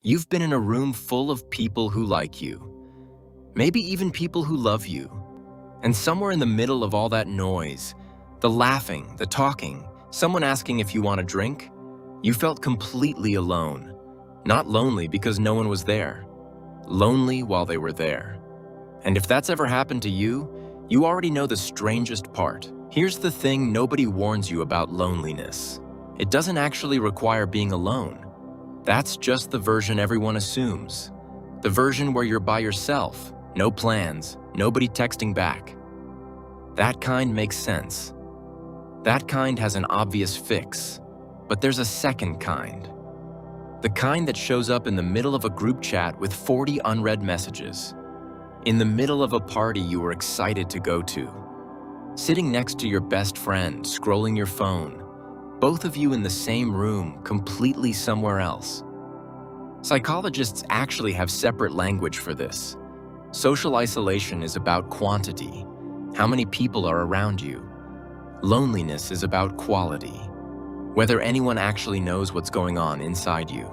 You've been in a room full of people who like you, maybe even people who love you. And somewhere in the middle of all that noise, the laughing, the talking, someone asking if you want a drink, you felt completely alone. Not lonely because no one was there. Lonely while they were there. And if that's ever happened to you, you already know the strangest part. Here's the thing nobody warns you about loneliness. It doesn't actually require being alone. That's just the version everyone assumes. The version where you're by yourself, no plans, nobody texting back. That kind makes sense. That kind has an obvious fix. But there's a second kind. The kind that shows up in the middle of a group chat with 40 unread messages. In the middle of a party you were excited to go to. Sitting next to your best friend, scrolling your phone. Both of you in the same room, completely somewhere else. Psychologists actually have separate language for this. Social isolation is about quantity, how many people are around you. Loneliness is about quality, whether anyone actually knows what's going on inside you.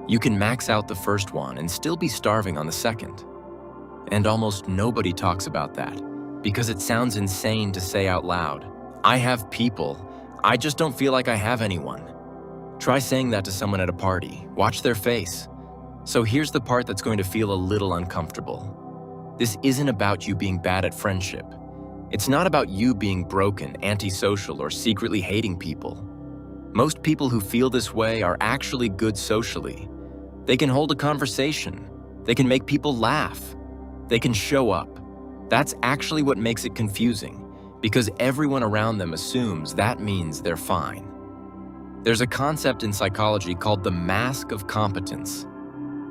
You can max out the first one and still be starving on the second. And almost nobody talks about that, because it sounds insane to say out loud. I have people, I just don't feel like I have anyone. Try saying that to someone at a party. Watch their face. So here's the part that's going to feel a little uncomfortable. This isn't about you being bad at friendship. It's not about you being broken, antisocial, or secretly hating people. Most people who feel this way are actually good socially. They can hold a conversation. They can make people laugh. They can show up. That's actually what makes it confusing, because everyone around them assumes that means they're fine. There's a concept in psychology called the mask of competence.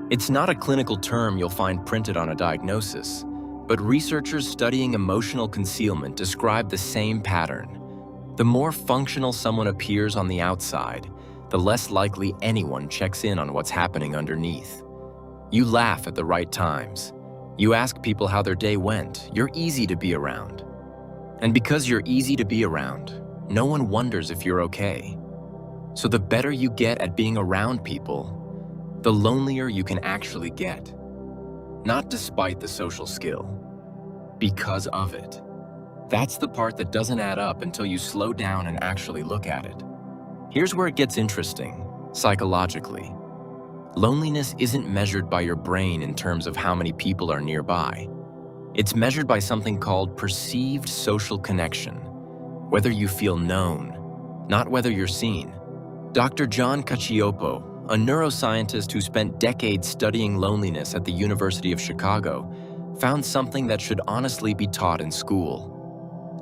It's not a clinical term you'll find printed on a diagnosis, but researchers studying emotional concealment describe the same pattern. The more functional someone appears on the outside, the less likely anyone checks in on what's happening underneath. You laugh at the right times. You ask people how their day went. You're easy to be around. And because you're easy to be around, no one wonders if you're okay. So the better you get at being around people, the lonelier you can actually get. Not despite the social skill, because of it. That's the part that doesn't add up until you slow down and actually look at it. Here's where it gets interesting, psychologically. Loneliness isn't measured by your brain in terms of how many people are nearby. It's measured by something called perceived social connection, whether you feel known, not whether you're seen. Dr. John Cacioppo, a neuroscientist who spent decades studying loneliness at the University of Chicago, found something that should honestly be taught in school.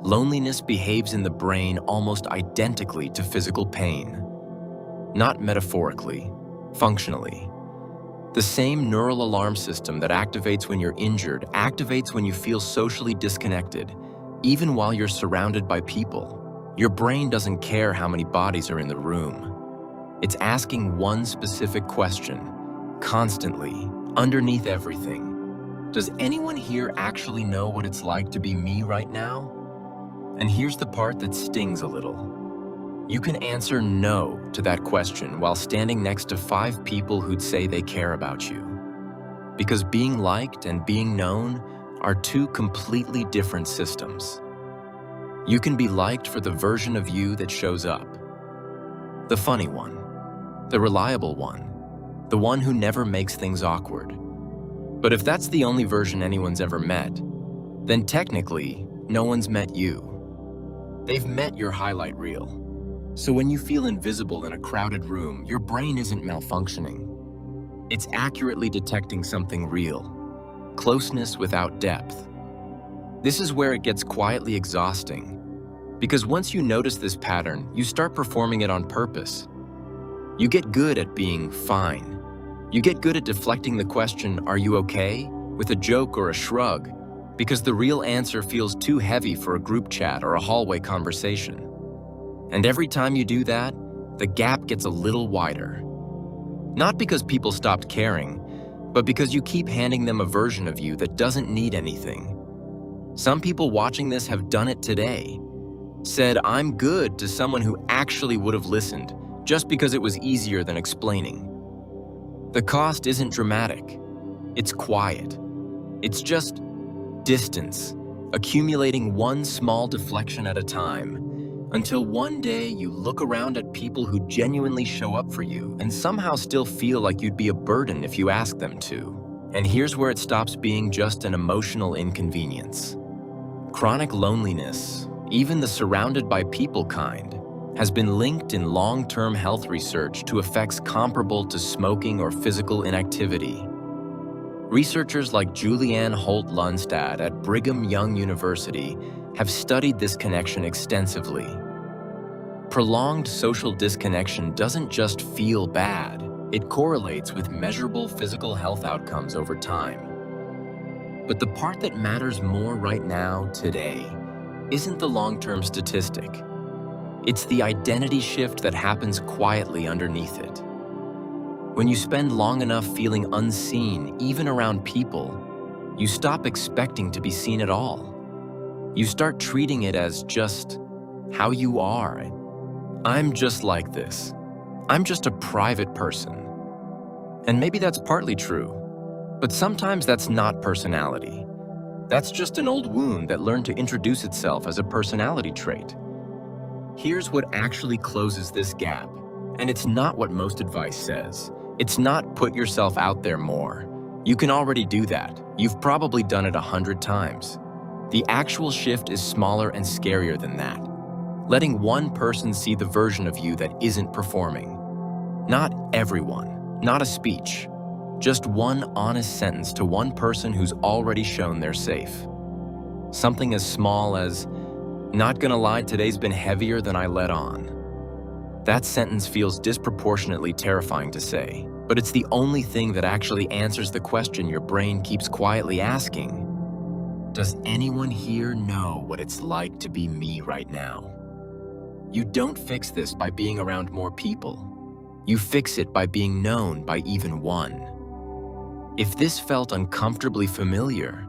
Loneliness behaves in the brain almost identically to physical pain. Not metaphorically, functionally. The same neural alarm system that activates when you're injured activates when you feel socially disconnected, even while you're surrounded by people. Your brain doesn't care how many bodies are in the room. It's asking one specific question, constantly, underneath everything. Does anyone here actually know what it's like to be me right now? And here's the part that stings a little. You can answer no to that question while standing next to 5 people who'd say they care about you. Because being liked and being known are 2 completely different systems. You can be liked for the version of you that shows up. The funny one, the reliable one, the one who never makes things awkward. But if that's the only version anyone's ever met, then technically, no one's met you. They've met your highlight reel. So when you feel invisible in a crowded room, your brain isn't malfunctioning. It's accurately detecting something real, closeness without depth. This is where it gets quietly exhausting, because once you notice this pattern, you start performing it on purpose. You get good at being fine. You get good at deflecting the question, "Are you okay?" with a joke or a shrug, because the real answer feels too heavy for a group chat or a hallway conversation. And every time you do that, the gap gets a little wider. Not because people stopped caring, but because you keep handing them a version of you that doesn't need anything. Some people watching this have done it today. Said, "I'm good" to someone who actually would have listened, just because it was easier than explaining. The cost isn't dramatic. It's quiet. It's just distance, accumulating one small deflection at a time, until one day you look around at people who genuinely show up for you and somehow still feel like you'd be a burden if you ask them to. And here's where it stops being just an emotional inconvenience. Chronic loneliness, even the surrounded by people kind, has been linked in long-term health research to effects comparable to smoking or physical inactivity. Researchers like Julianne Holt-Lunstad at Brigham Young University have studied this connection extensively. Prolonged social disconnection doesn't just feel bad, it correlates with measurable physical health outcomes over time. But the part that matters more right now, today, isn't the long-term statistic. It's the identity shift that happens quietly underneath it. When you spend long enough feeling unseen, even around people, you stop expecting to be seen at all. You start treating it as just how you are. I'm just like this. I'm just a private person. And maybe that's partly true, but sometimes that's not personality. That's just an old wound that learned to introduce itself as a personality trait. Here's what actually closes this gap, and it's not what most advice says. It's not put yourself out there more. You can already do that. You've probably done it 100 times. The actual shift is smaller and scarier than that. Letting one person see the version of you that isn't performing. Not everyone, not a speech. Just one honest sentence to one person who's already shown they're safe. Something as small as, "Not gonna lie, today's been heavier than I let on." That sentence feels disproportionately terrifying to say, but it's the only thing that actually answers the question your brain keeps quietly asking. Does anyone here know what it's like to be me right now? You don't fix this by being around more people. You fix it by being known by even one. If this felt uncomfortably familiar,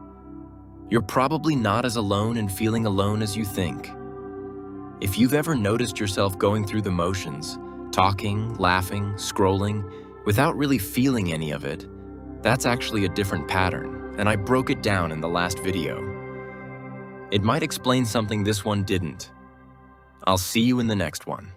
you're probably not as alone and feeling alone as you think. If you've ever noticed yourself going through the motions, talking, laughing, scrolling, without really feeling any of it, that's actually a different pattern, and I broke it down in the last video. It might explain something this one didn't. I'll see you in the next one.